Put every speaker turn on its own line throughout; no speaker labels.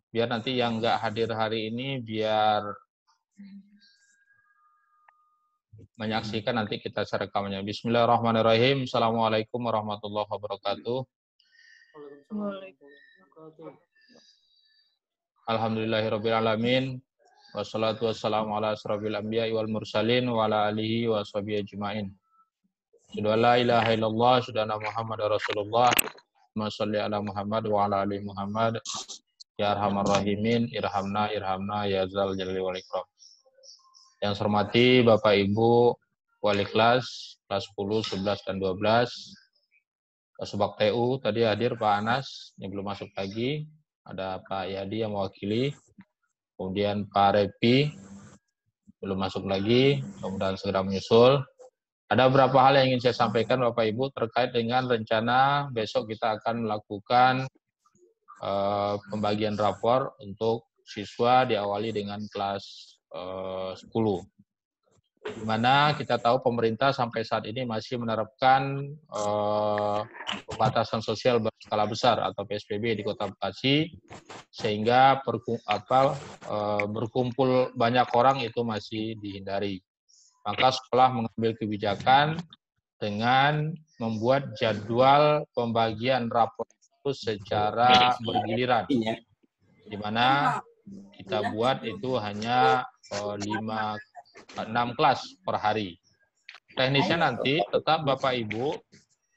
Biar nanti yang nggak hadir hari ini biar menyaksikan nanti kita rekamannya. Bismillahirrahmanirrahim. Assalamualaikum warahmatullahi wabarakatuh. Alhamdulillahirrabbilalamin. Wassalatu wassalamu ala asrofil anbiya wal mursalin wa ala alihi wa sahbihi ajma'in. Sudah la ilaha illallah, sudah Muhammad Rasulullah. Masya ala Muhammad wa ala ali Muhammad. Ya arhamar rahimin, irhamna ya zal jalali wal ikram. Yang saya hormati Bapak Ibu wali kelas 10, 11 dan 12. Subak TU tadi hadir Pak Anas, ini belum masuk lagi. Ada Pak Yadi yang mewakili. Kemudian Pak Repi belum masuk lagi, mudah-mudahan segera menyusul. Ada beberapa hal yang ingin saya sampaikan Bapak Ibu terkait dengan rencana besok kita akan melakukan pembagian rapor untuk siswa diawali dengan kelas 10. Di mana kita tahu pemerintah sampai saat ini masih menerapkan pembatasan sosial berskala besar atau PSBB di Kota Bekasi, sehingga berkumpul banyak orang itu masih dihindari. Maka sekolah mengambil kebijakan dengan membuat jadwal pembagian rapor itu secara bergiliran, di mana kita buat itu hanya 6 kelas per hari. Teknisnya nanti tetap Bapak Ibu,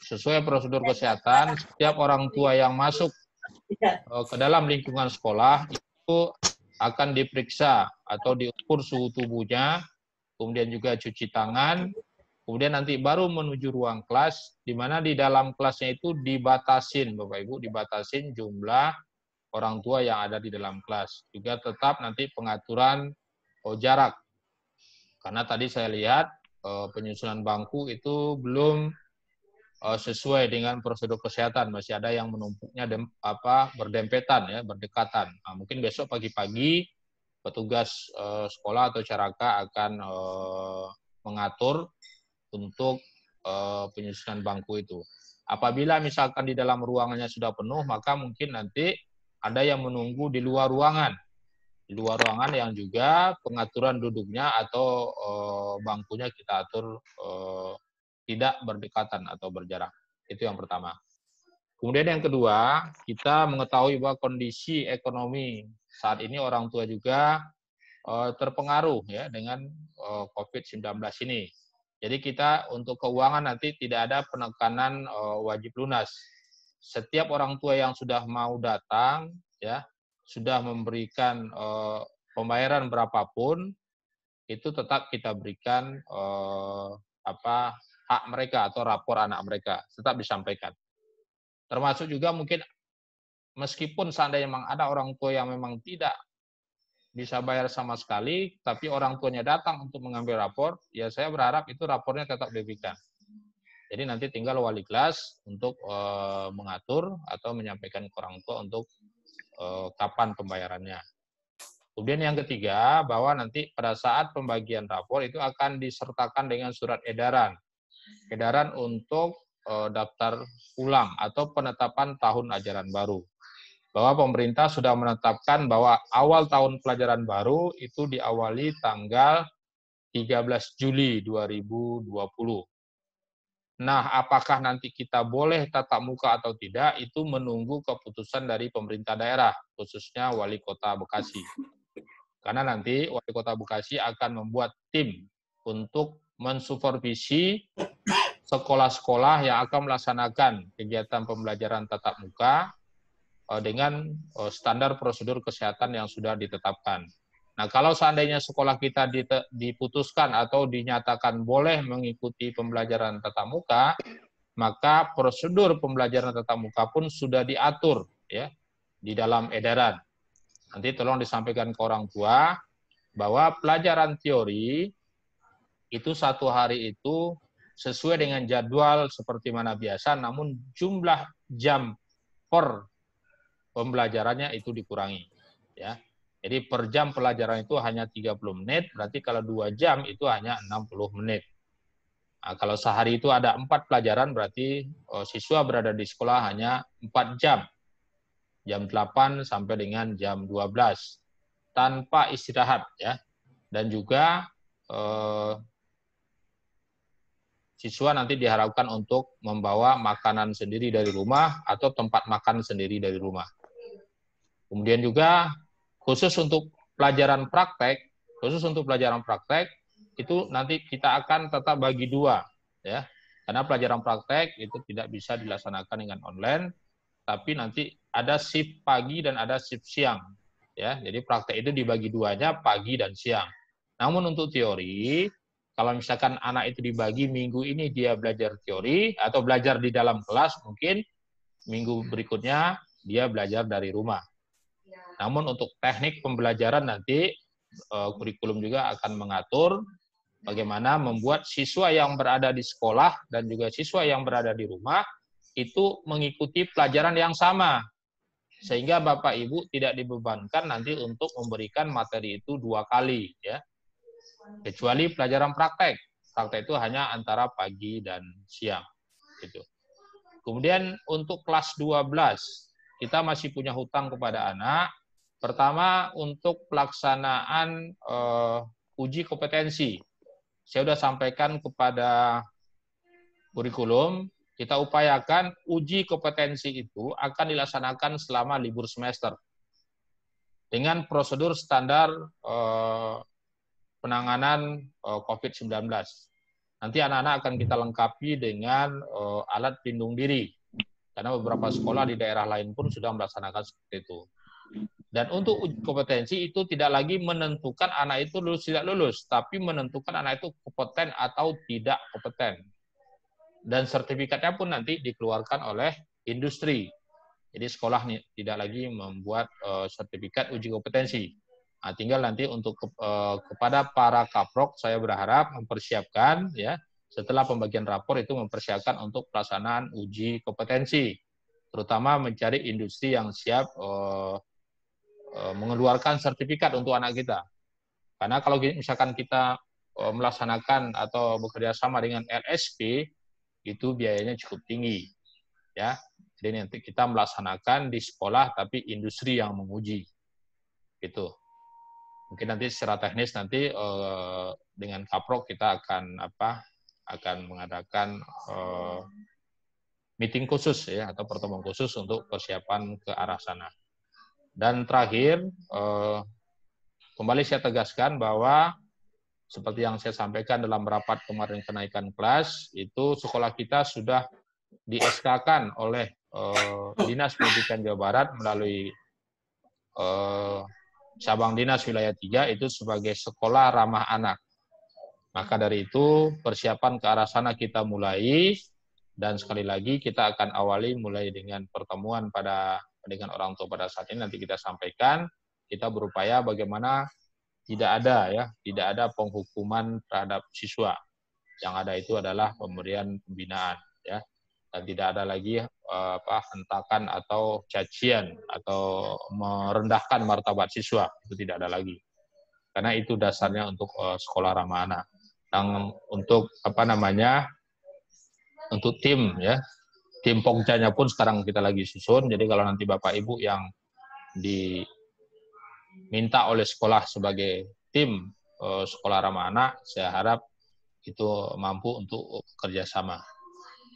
sesuai prosedur kesehatan, setiap orang tua yang masuk ke dalam lingkungan sekolah itu akan diperiksa atau diukur suhu tubuhnya, kemudian juga cuci tangan, kemudian nanti baru menuju ruang kelas, di mana di dalam kelasnya itu dibatasin, Bapak Ibu, dibatasin jumlah orang tua yang ada di dalam kelas. Juga tetap nanti pengaturan jarak. Karena tadi saya lihat penyusunan bangku itu belum sesuai dengan prosedur kesehatan, masih ada yang menumpuknya berdempetan ya, berdekatan. Nah, mungkin besok pagi-pagi petugas sekolah atau caraka akan mengatur untuk penyusunan bangku itu. Apabila misalkan di dalam ruangannya sudah penuh, maka mungkin nanti ada yang menunggu di luar ruangan. Di luar ruangan yang juga pengaturan duduknya atau bangkunya kita atur tidak berdekatan atau berjarak. Itu yang pertama. Kemudian yang kedua, kita mengetahui bahwa kondisi ekonomi saat ini orang tua juga terpengaruh ya dengan COVID-19 ini. Jadi kita untuk keuangan nanti tidak ada penekanan wajib lunas. Setiap orang tua yang sudah mau datang ya, sudah memberikan pembayaran berapapun, itu tetap kita berikan hak mereka atau rapor anak mereka, tetap disampaikan. Termasuk juga mungkin meskipun seandainya memang ada orang tua yang memang tidak bisa bayar sama sekali, tapi orang tuanya datang untuk mengambil rapor, ya saya berharap itu rapornya tetap diberikan. Jadi nanti tinggal wali kelas untuk mengatur atau menyampaikan ke orang tua untuk kapan pembayarannya. Kemudian yang ketiga, bahwa nanti pada saat pembagian rapor itu akan disertakan dengan surat edaran. Edaran untuk daftar ulang atau penetapan tahun ajaran baru. Bahwa pemerintah sudah menetapkan bahwa awal tahun pelajaran baru itu diawali tanggal 13 Juli 2020. Nah, apakah nanti kita boleh tatap muka atau tidak, itu menunggu keputusan dari pemerintah daerah, khususnya Wali Kota Bekasi. Karena nanti Wali Kota Bekasi akan membuat tim untuk mensupervisi sekolah-sekolah yang akan melaksanakan kegiatan pembelajaran tatap muka dengan standar prosedur kesehatan yang sudah ditetapkan. Nah, kalau seandainya sekolah kita diputuskan atau dinyatakan boleh mengikuti pembelajaran tatap muka, maka prosedur pembelajaran tatap muka pun sudah diatur ya di dalam edaran. Nanti tolong disampaikan ke orang tua bahwa pelajaran teori itu satu hari itu sesuai dengan jadwal seperti mana biasa, namun jumlah jam per pembelajarannya itu dikurangi ya. Jadi per jam pelajaran itu hanya 30 menit, berarti kalau 2 jam itu hanya 60 menit. Nah, kalau sehari itu ada 4 pelajaran, berarti siswa berada di sekolah hanya 4 jam. jam 8 sampai dengan jam 12 tanpa istirahat ya. Dan juga siswa nanti diharapkan untuk membawa makanan sendiri dari rumah atau tempat makan sendiri dari rumah. Kemudian juga khusus untuk pelajaran praktek itu nanti kita akan tetap bagi dua ya. Karena pelajaran praktek itu tidak bisa dilaksanakan dengan online, tapi nanti ada shift pagi dan ada shift siang ya. Jadi praktek itu dibagi duanya, pagi dan siang. Namun untuk teori, kalau misalkan anak itu dibagi minggu ini dia belajar teori atau belajar di dalam kelas, mungkin minggu berikutnya dia belajar dari rumah. Namun untuk teknik pembelajaran nanti kurikulum juga akan mengatur bagaimana membuat siswa yang berada di sekolah dan juga siswa yang berada di rumah itu mengikuti pelajaran yang sama. Sehingga Bapak Ibu tidak dibebankan nanti untuk memberikan materi itu 2 kali ya. Kecuali pelajaran praktek. Praktek itu hanya antara pagi dan siang gitu. Kemudian untuk kelas 12 kita masih punya hutang kepada anak. Pertama untuk pelaksanaan uji kompetensi. Saya sudah sampaikan kepada kurikulum, kita upayakan uji kompetensi itu akan dilaksanakan selama libur semester. Dengan prosedur standar penanganan COVID-19. Nanti anak-anak akan kita lengkapi dengan alat pelindung diri. Karena beberapa sekolah di daerah lain pun sudah melaksanakan seperti itu. Dan untuk uji kompetensi itu tidak lagi menentukan anak itu lulus tidak lulus, tapi menentukan anak itu kompeten atau tidak kompeten. Dan sertifikatnya pun nanti dikeluarkan oleh industri. Jadi sekolah tidak lagi membuat sertifikat uji kompetensi. Nah, tinggal nanti untuk kepada para kaprok saya berharap mempersiapkan ya setelah pembagian rapor itu mempersiapkan untuk pelaksanaan uji kompetensi, terutama mencari industri yang siap mengeluarkan sertifikat untuk anak kita. Karena kalau misalkan kita melaksanakan atau bekerja sama dengan LSP, itu biayanya cukup tinggi. Ya, jadi nanti kita melaksanakan di sekolah, tapi industri yang menguji. Gitu. Mungkin nanti secara teknis nanti dengan Kaprok kita akan mengadakan meeting khusus ya atau pertemuan khusus untuk persiapan ke arah sana. Dan terakhir, kembali saya tegaskan bahwa seperti yang saya sampaikan dalam rapat kemarin kenaikan kelas, itu sekolah kita sudah di-SK-kan oleh Dinas Pendidikan Jawa Barat melalui cabang Dinas Wilayah 3 itu sebagai sekolah ramah anak. Maka dari itu persiapan ke arah sana kita mulai, dan sekali lagi kita akan awali mulai dengan pertemuan dengan orang tua pada saat ini nanti kita sampaikan, kita berupaya bagaimana tidak ada penghukuman terhadap siswa. Yang ada itu adalah pemberian pembinaan ya. Dan tidak ada lagi hentakan atau cacian atau merendahkan martabat siswa, itu tidak ada lagi. Karena itu dasarnya untuk sekolah ramah anak. Dan untuk untuk tim ya, tim Pokjanya pun sekarang kita lagi susun. Jadi kalau nanti Bapak Ibu yang diminta oleh sekolah sebagai tim sekolah ramah anak, saya harap itu mampu untuk kerjasama.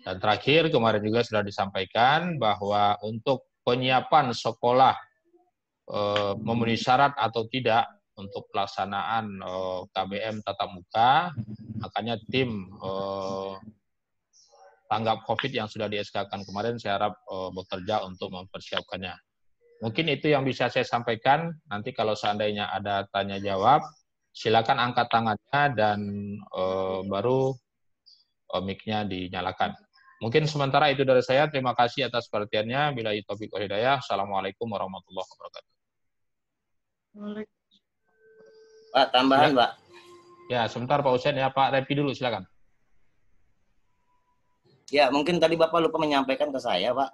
Dan terakhir kemarin juga sudah disampaikan bahwa untuk penyiapan sekolah memenuhi syarat atau tidak untuk pelaksanaan KBM tatap muka, makanya tim tanggap COVID yang sudah di-SK-kan kemarin saya harap bekerja untuk mempersiapkannya. Mungkin itu yang bisa saya sampaikan. Nanti kalau seandainya ada tanya jawab, silakan angkat tangannya dan baru mic-nya dinyalakan. Mungkin sementara itu dari saya. Terima kasih atas perhatiannya. Billahi taufiq wal hidayah. Assalamualaikum warahmatullahi wabarakatuh.
Pak, tambahan, Pak.
Ya, sebentar Pak Husain ya. Pak Repi dulu, silakan.
Ya, mungkin tadi Bapak lupa menyampaikan ke saya, Pak,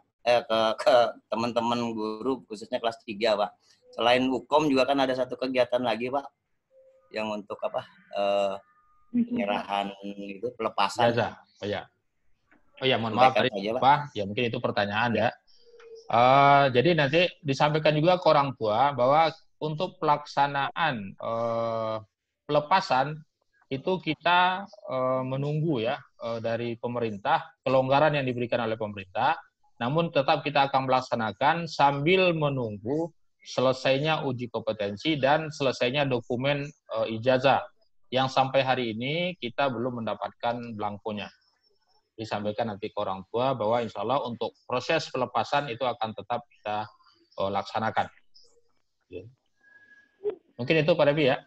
ke teman-teman guru, khususnya kelas 3, Pak. Selain Ukom juga kan ada satu kegiatan lagi, Pak, yang untuk penyerahan itu, pelepasan.
Jaza. Oh ya, mohon maaf tadi Pak. Ya mungkin itu pertanyaan ya. Jadi nanti disampaikan juga ke orang tua bahwa untuk pelaksanaan pelepasan itu kita menunggu ya dari pemerintah, kelonggaran yang diberikan oleh pemerintah, namun tetap kita akan melaksanakan sambil menunggu selesainya uji kompetensi dan selesainya dokumen ijazah yang sampai hari ini kita belum mendapatkan belangkonya. Disampaikan nanti ke orang tua bahwa insya Allah untuk proses pelepasan itu akan tetap kita laksanakan. Mungkin itu Pak Devi ya.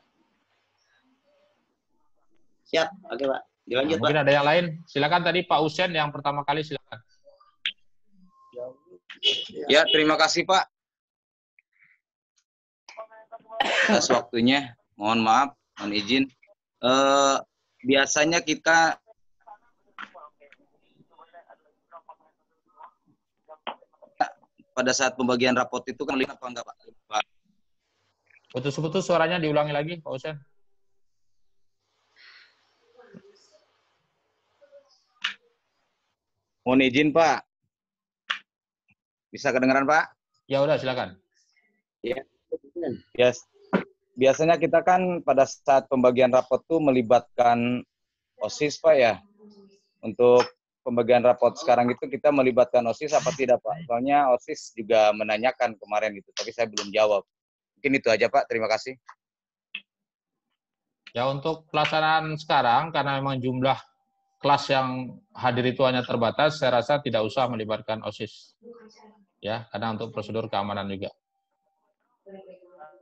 Siap, oke Pak. Dilanjut
Mungkin
Pak.
ada yang lain. Silakan tadi Pak Usen yang pertama kali, silakan.
Ya, terima kasih Pak atas waktunya. Mohon maaf, mohon izin. Biasanya kita pada saat pembagian rapot itu kan lihat apa enggak Pak?
Putus-putus suaranya, diulangi lagi Pak Usen.
Mohon izin Pak. Bisa kedengaran Pak?
Ya udah, silakan.
Ya. Yes. Biasanya kita kan pada saat pembagian rapot tuh melibatkan OSIS Pak ya. Untuk pembagian rapot sekarang itu kita melibatkan OSIS apa tidak Pak? Soalnya OSIS juga menanyakan kemarin gitu, tapi saya belum jawab. Mungkin itu aja Pak, terima kasih.
Ya untuk pelaksanaan sekarang, karena memang jumlah kelas yang hadir itu hanya terbatas, saya rasa tidak usah melibatkan OSIS. Ya, karena untuk prosedur keamanan juga.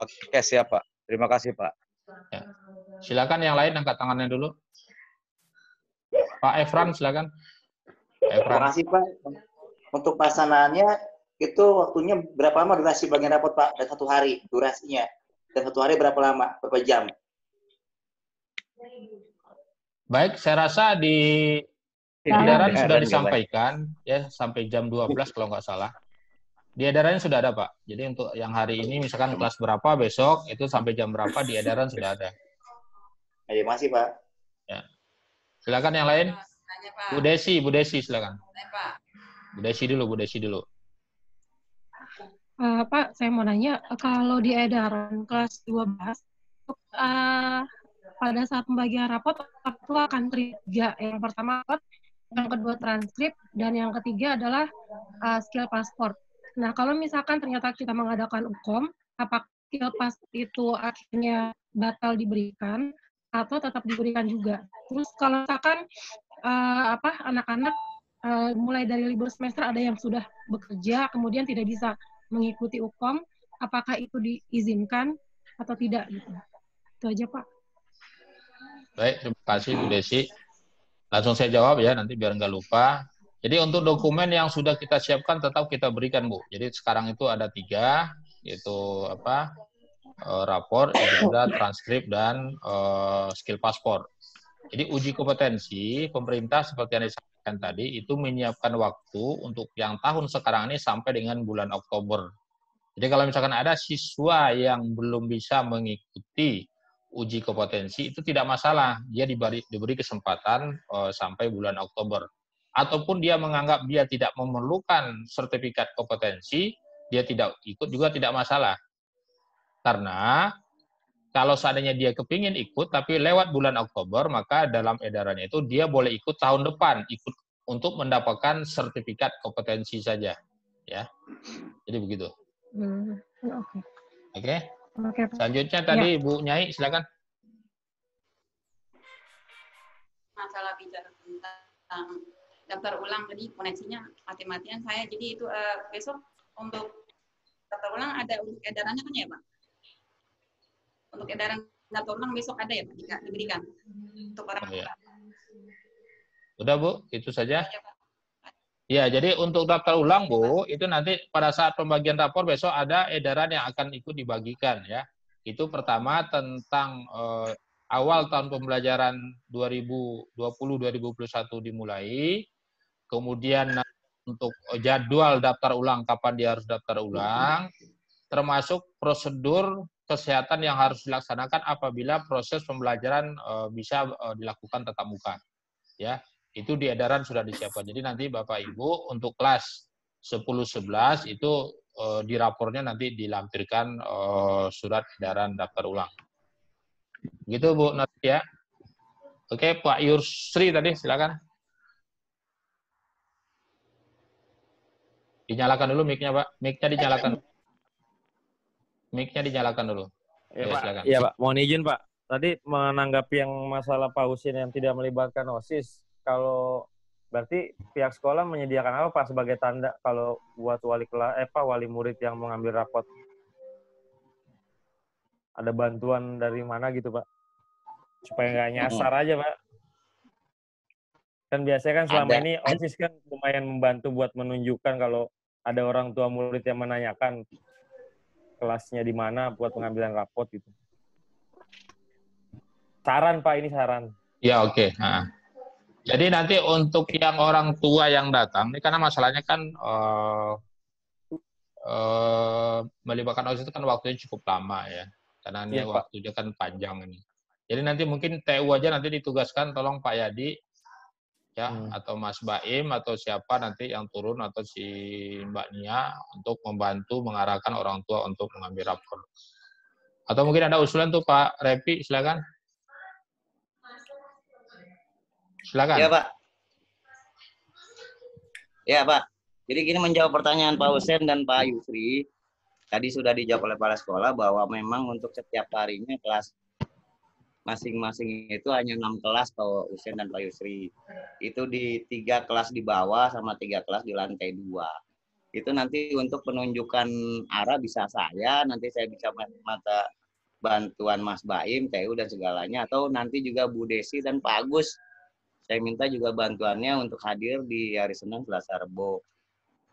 Oke, siap Pak. Terima kasih Pak.
Ya. Silakan yang lain angkat tangannya dulu. Pak Efran, silakan.
Terima kasih Pak. Untuk pelaksanaannya itu waktunya berapa lama durasi bagian rapot Pak? Dan 1 hari durasinya. Dan 1 hari berapa lama? Berapa jam?
Baik, saya rasa di edaran sudah disampaikan ya sampai jam 12 kalau nggak salah. Di edarannya sudah ada Pak. Jadi untuk yang hari ini misalkan kelas berapa, besok itu sampai jam berapa di edaran sudah ada.
Terima kasih Pak.
Ya. Silakan yang lain. Bu Desi silakan. Bu Desi dulu.
Pak, saya mau nanya, kalau di edaran kelas 12, pada saat pembagian rapot, itu akan 3. Yang pertama, yang kedua transkrip, dan yang ketiga adalah skill pasport. Nah, kalau misalkan ternyata kita mengadakan UKOM, apakah skill pasport itu akhirnya batal diberikan, atau tetap diberikan juga? Terus kalau misalkan anak-anak mulai dari libur semester ada yang sudah bekerja, kemudian tidak bisa mengikuti UKOM, apakah itu diizinkan atau tidak gitu? Itu aja Pak.
Baik, terima kasih Bu Desi. Langsung saya jawab ya, nanti biar nggak lupa. Jadi untuk dokumen yang sudah kita siapkan tetap kita berikan Bu. Jadi sekarang itu ada 3, yaitu rapor, ijazah, transkrip, dan skill paspor. Jadi uji kompetensi pemerintah seperti yang disampaikan tadi itu menyiapkan waktu untuk yang tahun sekarang ini sampai dengan bulan Oktober. Jadi kalau misalkan ada siswa yang belum bisa mengikuti uji kompetensi itu tidak masalah, dia diberi kesempatan sampai bulan Oktober. Ataupun dia menganggap dia tidak memerlukan sertifikat kompetensi, dia tidak ikut juga tidak masalah. Karena kalau seandainya dia kepingin ikut, tapi lewat bulan Oktober, maka dalam edarannya itu dia boleh ikut tahun depan, ikut untuk mendapatkan sertifikat kompetensi saja, ya. Jadi begitu. Oke. Selanjutnya tadi Bu Nyai, silakan.
Masalah bicara tentang daftar ulang tadi koneksinya mati-matian saya, jadi itu besok untuk daftar ulang ada untuk edarannya kan ya Pak? Untuk edaran daftar ulang besok ada ya Pak, jika diberikan untuk orang tua.
Udah Bu, itu saja. Ya, jadi untuk daftar ulang Bu, itu nanti pada saat pembagian rapor besok ada edaran yang akan ikut dibagikan ya. Itu pertama tentang awal tahun pembelajaran 2020-2021 dimulai, kemudian untuk jadwal daftar ulang, kapan dia harus daftar ulang, termasuk prosedur kesehatan yang harus dilaksanakan apabila proses pembelajaran bisa dilakukan tatap muka. Ya, itu di edaran sudah disiapkan. Jadi nanti Bapak Ibu untuk kelas 10-11 itu di rapornya nanti dilampirkan surat edaran daftar ulang. Gitu Bu Nadia. Oke, Pak Yursri tadi silakan. Dinyalakan dulu mic-nya, Pak. Mic-nya dinyalakan. Mic-nya dinyalakan dulu.
Ya,
Ya,
Pak.
silakan.
Iya, Pak. Mohon izin, Pak. Tadi menanggapi yang masalah Pak Husin yang tidak melibatkan OSIS, kalau berarti pihak sekolah menyediakan apa Pak sebagai tanda kalau buat wali murid yang mengambil rapot? Ada bantuan dari mana gitu, Pak? Supaya nggak nyasar aja, Pak. Kan biasanya kan selama ini OSIS kan lumayan membantu buat menunjukkan kalau ada orang tua murid yang menanyakan kelasnya di mana buat pengambilan rapot gitu. Saran Pak, ini saran.
Ya, oke. Nah. Jadi nanti untuk yang orang tua yang datang, ini karena masalahnya kan melibatkan OSIS itu kan waktunya cukup lama ya. Karena ini waktunya kan panjang ini. Jadi nanti mungkin TU aja nanti ditugaskan, tolong Pak Yadi, ya, atau Mas Baim, atau siapa nanti yang turun, atau si Mbak Nia, untuk membantu mengarahkan orang tua untuk mengambil rapor. Atau mungkin ada usulan tuh Pak Repi, silakan. Silakan.
Ya Pak. Ya Pak. Jadi gini, menjawab pertanyaan Pak Husin dan Pak Yusri, tadi sudah dijawab oleh kepala sekolah bahwa memang untuk setiap harinya kelas masing-masing itu hanya 6 kelas Pak Husin dan Pak Yusri. Itu di 3 kelas di bawah sama 3 kelas di lantai 2. Itu nanti untuk penunjukan arah bisa saya, nanti saya bisa mata bantuan Mas Baim, TU dan segalanya, atau nanti juga Bu Desi dan Pak Agus. Saya minta juga bantuannya untuk hadir di hari Senin, Selasa, Rebo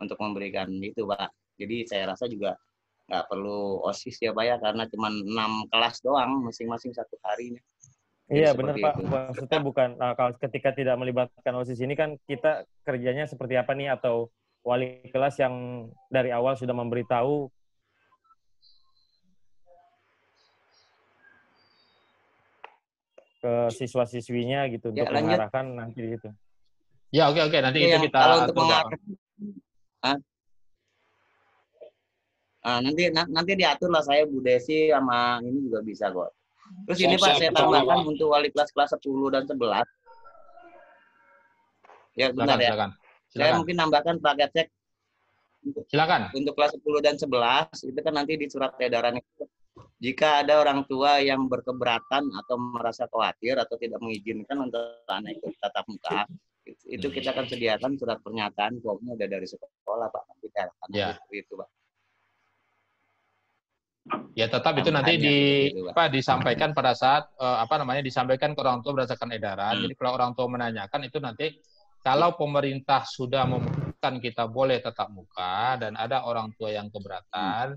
untuk memberikan itu Pak. Jadi saya rasa juga nggak perlu OSIS ya Pak ya, karena cuma 6 kelas doang masing-masing satu harinya.
Iya benar Pak, maksudnya bukan kalau ketika tidak melibatkan OSIS ini kan kita kerjanya seperti apa nih, atau wali kelas yang dari awal sudah memberitahu ke siswa-siswinya gitu untuk mengarahkan nanti di situ.
Ya oke nanti itu kita
kalau untuk mengarahkan nanti diatur lah, saya Bu Desi sama ini juga bisa kok. Terus ini Pak, saya tambahkan untuk wali kelas 10 dan 11. Ya benar ya. Silakan. Saya mungkin nambahkan paket cek.
Silakan.
Untuk kelas 10 dan 11 itu kan nanti di surat edaran itu, jika ada orang tua yang berkeberatan atau merasa khawatir atau tidak mengizinkan untuk anak ikut tatap muka, itu kita akan sediakan surat pernyataan formnya udah dari sekolah Pak. Kita akan itu Pak.
Ya tetap itu nanti disampaikan pada saat disampaikan ke orang tua berdasarkan edaran. Jadi kalau orang tua menanyakan itu nanti, kalau pemerintah sudah memutuskan kita boleh tatap muka dan ada orang tua yang keberatan,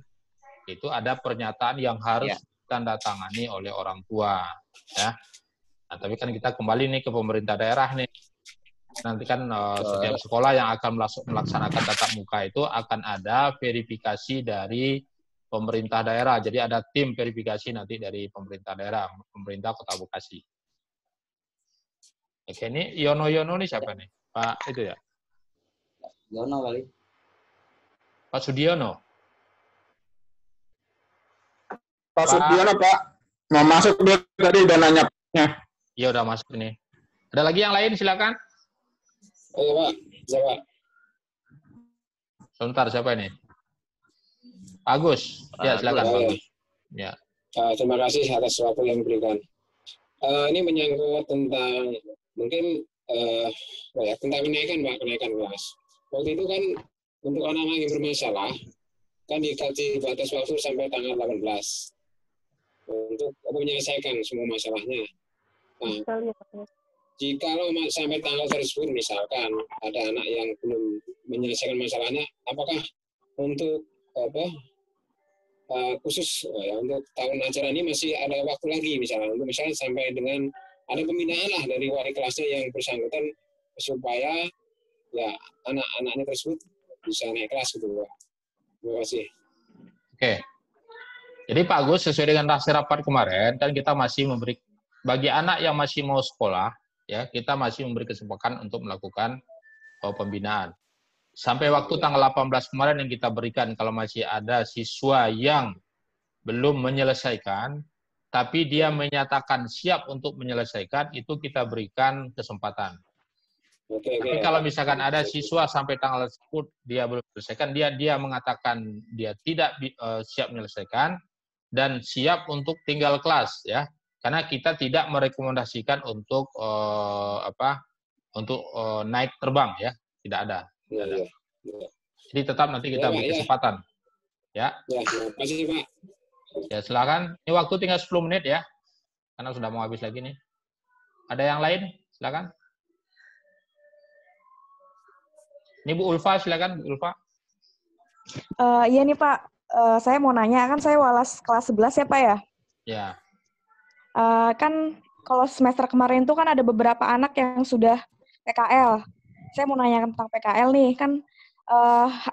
itu ada pernyataan yang harus tanda tangani oleh orang tua, ya. Nah, tapi kan kita kembali nih ke pemerintah daerah nih. Nanti kan setiap sekolah yang akan melaksanakan tatap muka itu akan ada verifikasi dari pemerintah daerah. Jadi ada tim verifikasi nanti dari pemerintah daerah, pemerintah Kota Bekasi. Oke, ini Yono nih siapa nih? Pak itu ya?
Yono kali.
Pak Sudiono.
Pak Sudiono Pak, mau masuk dia tadi udah nanya.
Ya udah masuk ini. Ada lagi yang lain silakan.
Oh Pak, siapa?
Sebentar, siapa ini? Agus. Ya silakan Pak Agus. Ya.
Terima kasih atas waktu yang diberikan. Ini menyangkut tentang mungkin tentang kenaikan kelas. Waktu itu kan untuk anak-anak yang bermasalah kan dikasih batas waktu sampai tanggal 18 untuk menyelesaikan semua masalahnya. Nah, jikalau sampai tanggal tersebut misalkan ada anak yang belum menyelesaikan masalahnya, apakah untuk khusus untuk tahun ajaran ini masih ada waktu lagi misalnya sampai dengan ada pembinaan lah dari wali kelasnya yang bersangkutan supaya ya anak-anaknya tersebut bisa naik kelas gitu Pak. Terima kasih.
Oke. Jadi Pak Agus, sesuai dengan hasil rapat kemarin kan kita masih memberi bagi anak yang masih mau sekolah ya, kita masih memberi kesempatan untuk melakukan pembinaan. sampai waktu tanggal 18 kemarin yang kita berikan, kalau masih ada siswa yang belum menyelesaikan, tapi dia menyatakan siap untuk menyelesaikan, itu kita berikan kesempatan. Tapi kalau misalkan ada siswa sampai tanggal tersebut dia belum menyelesaikan, dia mengatakan dia tidak siap menyelesaikan dan siap untuk tinggal kelas, ya. Karena kita tidak merekomendasikan untuk naik terbang, ya, tidak ada. Jadi tetap nanti kita beri kesempatan, ya.
Ya, terima kasih Pak.
Ya silakan. Ini waktu tinggal 10 menit ya, karena sudah mau habis lagi nih. Ada yang lain? Silakan. Ini Bu Ulfa, silakan Bu Ulfa.
Iya nih Pak, saya mau nanya, kan saya walas kelas 11 ya Pak ya?
Ya.
Kan kalau semester kemarin itu kan ada beberapa anak yang sudah PKL. Saya mau nanya tentang PKL nih, kan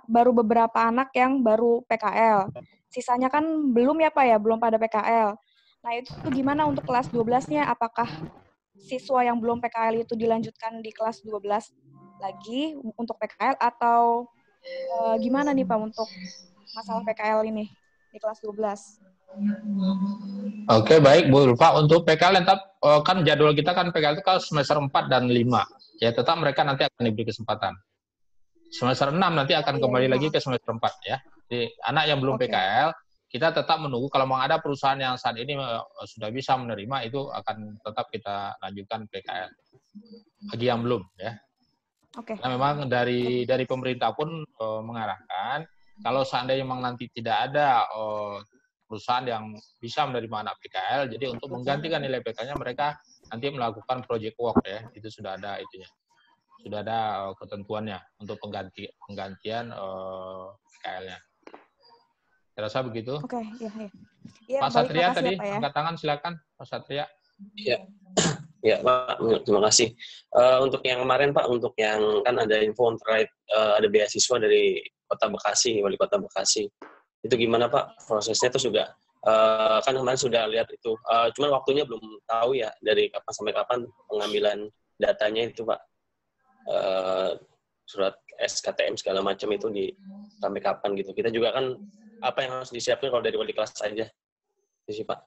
baru beberapa anak yang baru PKL. Sisanya kan belum ya Pak ya, belum pada PKL. Nah itu gimana untuk kelas 12-nya? Apakah siswa yang belum PKL itu dilanjutkan di kelas 12 lagi untuk PKL atau gimana nih Pak untuk masalah PKL ini di kelas 12?
Oke, baik Bu Ulfa. Untuk PKL tetap kan jadwal kita kan PKL itu kalau semester 4 dan 5. Ya, tetap mereka nanti akan diberi kesempatan. Semester 6 nanti akan kembali lagi ke semester 4 ya. Jadi anak yang belum PKL, kita tetap menunggu kalau memang ada perusahaan yang saat ini sudah bisa menerima, itu akan tetap kita lanjutkan PKL. Bagi yang belum ya. Nah, memang dari pemerintah pun mengarahkan kalau seandainya memang nanti tidak ada perusahaan yang bisa menerima anak PKL, jadi untuk menggantikan nilai PKL-nya mereka nanti melakukan project work ya, itu sudah ada itunya, sudah ada ketentuannya untuk penggantian PKL-nya. Saya rasa begitu.
Oke, iya.
Pak Satria tadi angkat tangan, silakan Pak Satria.
Iya. Ya Pak, terima kasih. Untuk yang kemarin Pak, untuk yang kan ada info terkait ada beasiswa dari Kota Bekasi, Wali Kota Bekasi. Itu gimana Pak prosesnya? Itu juga kan kemarin sudah lihat itu. Cuman waktunya belum tahu ya dari kapan sampai kapan pengambilan datanya itu Pak. Surat SKTM segala macam itu sampai kapan gitu. Kita juga kan apa yang harus disiapkan kalau dari wali kelas saja. Itu sih Pak.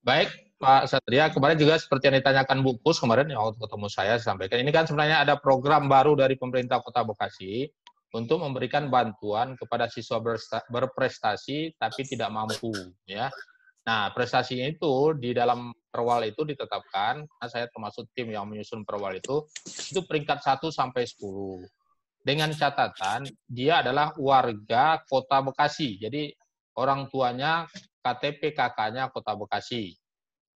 Baik, Pak Satria, kemarin juga seperti yang ditanyakan Bu Pus kemarin yang waktu ketemu saya sampaikan, ini kan sebenarnya ada program baru dari pemerintah Kota Bekasi untuk memberikan bantuan kepada siswa berprestasi tapi tidak mampu, ya. Nah, prestasinya itu di dalam perwal itu ditetapkan, karena saya termasuk tim yang menyusun perwal itu peringkat 1 sampai 10. Dengan catatan dia adalah warga Kota Bekasi, jadi orang tuanya KTP KK-nya Kota Bekasi.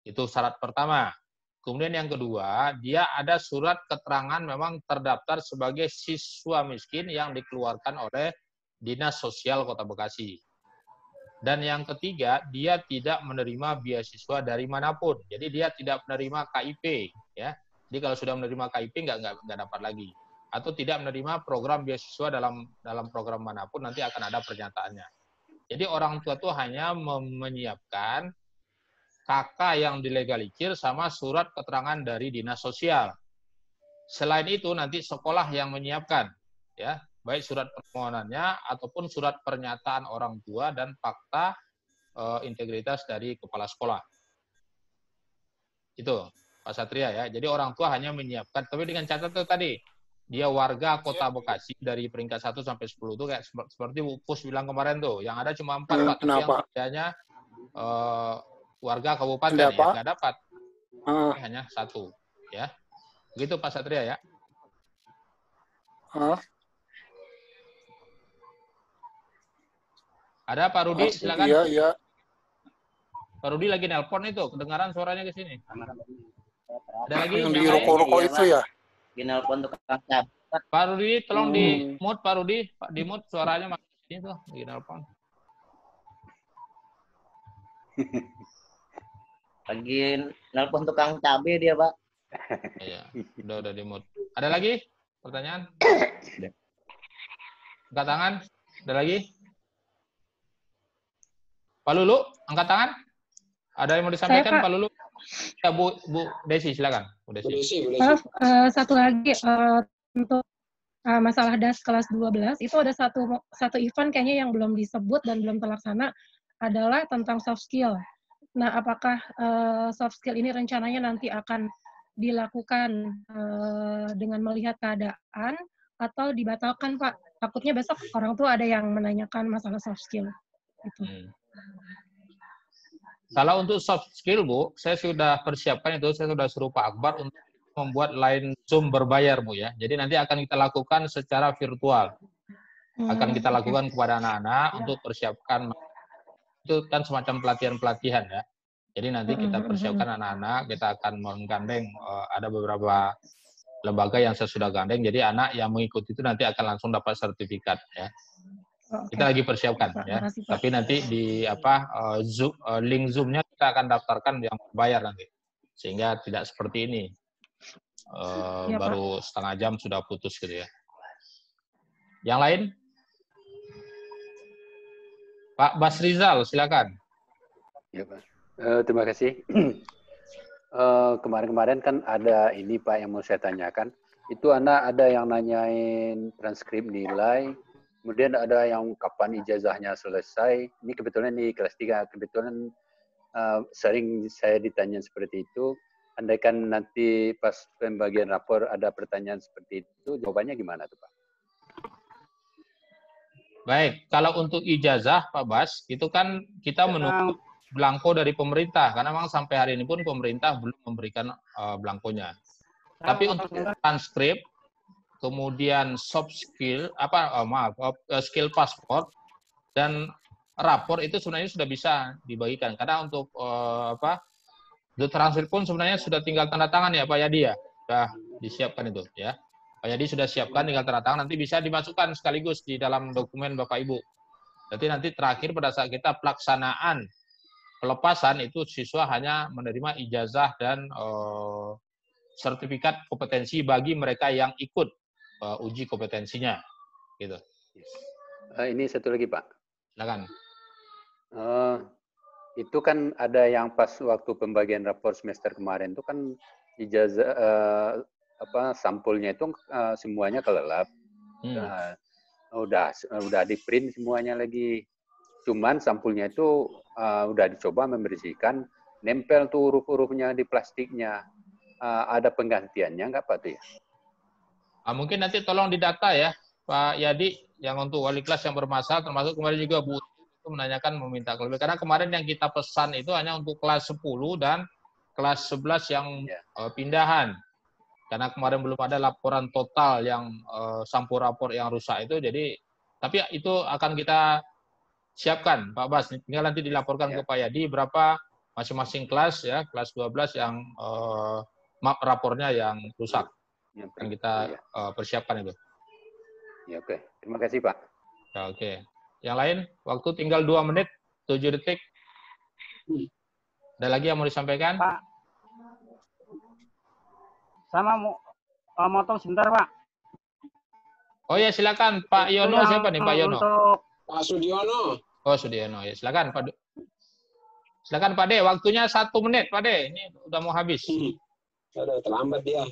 Itu syarat pertama. Kemudian yang kedua, dia ada surat keterangan memang terdaftar sebagai siswa miskin yang dikeluarkan oleh Dinas Sosial Kota Bekasi. Dan yang ketiga, dia tidak menerima beasiswa dari manapun. Jadi dia tidak menerima KIP. Ya. Jadi kalau sudah menerima KIP, nggak dapat lagi. Atau tidak menerima program beasiswa dalam program manapun, nanti akan ada pernyataannya. Jadi orang tua itu hanya menyiapkan KK yang dilegalisir sama surat keterangan dari Dinas Sosial. Selain itu nanti sekolah yang menyiapkan, ya, baik surat permohonannya ataupun surat pernyataan orang tua dan fakta integritas dari kepala sekolah. Itu Pak Satria ya. Jadi orang tua hanya menyiapkan, tapi dengan catatan tadi dia warga Kota Bekasi dari peringkat 1 sampai 10 itu kayak seperti Bu Pus bilang kemarin tuh, yang ada cuma 4 Pak, tapi yang kerjanya warga kabupaten ya nggak dapat. Hanya 1 ya. Begitu Pak Satria ya. Ada Pak Rudi, silakan.
Iya.
Pak Rudi lagi nelpon itu, kedengaran suaranya ke sini. Ada lagi
yang di rokok-rokok itu ya?
Nelpon tukang cat.
Pak Rudi, tolong di mute Pak Rudi, di mute suaranya masih ini tuh, lagi nelpon.
Lagi nelpon tukang cabe dia, Pak.
Iya, udah di mute. Ada lagi pertanyaan? Angkat tangan. Ada lagi? Pak Lulu, angkat tangan. Ada yang mau disampaikan Pak Lulu? Ya, Bu Desi, silakan. Bu Desi.
Satu lagi untuk masalah DAS kelas 12, itu ada satu event kayaknya yang belum disebut dan belum terlaksana, adalah tentang soft skill. Nah, apakah soft skill ini rencananya nanti akan dilakukan dengan melihat keadaan atau dibatalkan, Pak? Takutnya besok orang tua ada yang menanyakan masalah soft skill. Gitu.
Kalau untuk soft skill, Bu, saya sudah persiapkan itu, saya sudah suruh Pak Akbar untuk membuat line Zoom berbayar, Bu ya. Jadi nanti akan kita lakukan secara virtual. Akan kita lakukan kepada anak-anak untuk persiapkan, itu kan semacam pelatihan-pelatihan ya. Jadi nanti kita persiapkan anak-anak, kita akan menggandeng, ada beberapa lembaga yang saya sudah gandeng, jadi anak yang mengikuti itu nanti akan langsung dapat sertifikat ya. Kita lagi persiapkan ya. Tapi nanti di link Zoom-nya kita akan daftarkan yang bayar nanti. Sehingga tidak seperti ini. Baru setengah jam sudah putus gitu ya. Yang lain? Pak Basrizal, silakan.
Ya, Pak. Terima kasih. Kemarin-kemarin kan ada ini Pak yang mau saya tanyakan. Itu anak ada yang nanyain transkrip nilai, kemudian ada yang kapan ijazahnya selesai. Ini kebetulan di kelas 3, kebetulan sering saya ditanya seperti itu. Andaikan nanti pas pembagian rapor ada pertanyaan seperti itu, jawabannya gimana tuh Pak?
Baik, kalau untuk ijazah Pak Bas, itu kan kita menunggu belangko dari pemerintah, karena memang sampai hari ini pun pemerintah belum memberikan belangkonya. Tapi untuk transkrip, kemudian soft skill, skill pasport dan rapor itu sebenarnya sudah bisa dibagikan. Karena untuk untuk transkrip pun sebenarnya sudah tinggal tanda tangan ya Pak Yadi ya, sudah disiapkan itu ya. Pak Yadi sudah siapkan, tinggal tanda tangan, nanti bisa dimasukkan sekaligus di dalam dokumen Bapak Ibu. Jadi nanti terakhir pada saat kita pelaksanaan pelepasan itu siswa hanya menerima ijazah dan sertifikat kompetensi bagi mereka yang ikut uji kompetensinya, gitu.
Ini satu lagi Pak.
Silakan.
Itu kan ada yang pas waktu pembagian rapor semester kemarin itu kan ijazah sampulnya itu semuanya kelelap. Udah di print semuanya lagi. Cuman sampulnya itu udah dicoba membersihkan, nempel tuh huruf-hurufnya di plastiknya. Ada penggantiannya nggak Pak tuh ya?
Mungkin nanti tolong didata ya Pak Yadi, yang untuk wali kelas yang bermasalah, termasuk kemarin juga Bu itu menanyakan meminta lebih. Karena kemarin yang kita pesan itu hanya untuk kelas 10 dan kelas 11 yang pindahan. Karena kemarin belum ada laporan total yang sampul rapor yang rusak itu, jadi tapi itu akan kita siapkan Pak Bas, tinggal nanti dilaporkan ke Pak Yadi berapa masing-masing kelas ya, kelas 12 yang rapornya yang rusak. Yang kita persiapkan itu.
Ya, oke. Terima kasih Pak.
Ya, oke. Yang lain, waktu tinggal 2 menit, 7 detik. Ada lagi yang mau disampaikan?
Pak, sama mau tahu sebentar Pak.
Oh ya, silakan Pak Yono. Siapa nih Pak Yono?
Pak Sudiono.
Oh, Sudiono ya. Silakan Pak. Silakan Pak De, waktunya 1 menit Pak De. Ini udah mau habis.
Aduh, terlambat dia.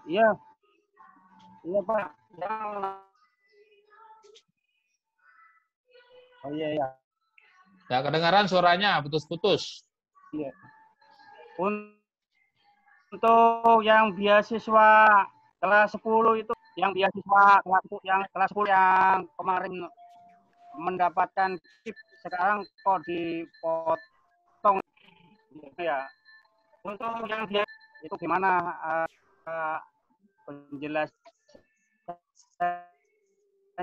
Iya. Iya Pak. Oh iya ya.
Ya, kedengaran suaranya putus-putus.
Iya. Untuk yang beasiswa kelas 10 itu, yang beasiswa kelas 10 yang kemarin mendapatkan KIP sekarang kok dipotong ya. Untuk yang dia itu gimana penjelasannya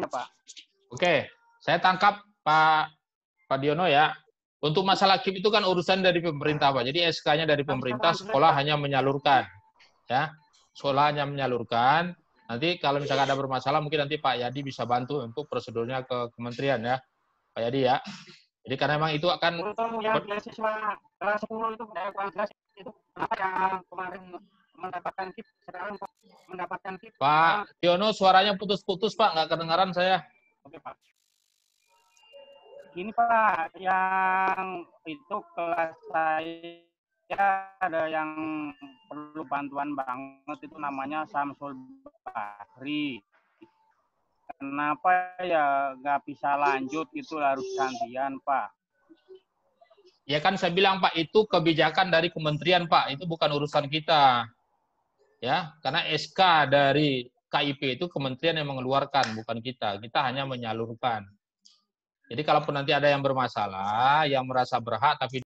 Pak?
Oke, saya tangkap Pak Diono ya. Untuk masalah KIP itu kan urusan dari pemerintah Pak. Jadi SK-nya dari pemerintah, sekolah hanya menyalurkan. Ya, sekolah hanya menyalurkan. Nanti kalau misalkan ada bermasalah, mungkin nanti Pak Yadi bisa bantu untuk prosedurnya ke kementerian ya, Pak Yadi ya. Jadi karena memang itu akan
untuk yang beasiswa kelas 10 itu itu kenapa yang kemarin mendapatkan KIP sekarang mendapatkan KIP?
Pak Diono suaranya putus-putus Pak, nggak kedengaran saya.
Oke Pak. Ini Pak, yang itu kelas saya ada yang perlu bantuan banget itu namanya Samsul Bahri. Kenapa ya nggak bisa lanjut, itu harus gantian, Pak?
Ya kan saya bilang Pak, itu kebijakan dari kementerian Pak, itu bukan urusan kita. Ya, karena SK dari KIP itu kementerian yang mengeluarkan, bukan kita. Kita hanya menyalurkan. Jadi kalaupun nanti ada yang bermasalah, yang merasa berhak tapi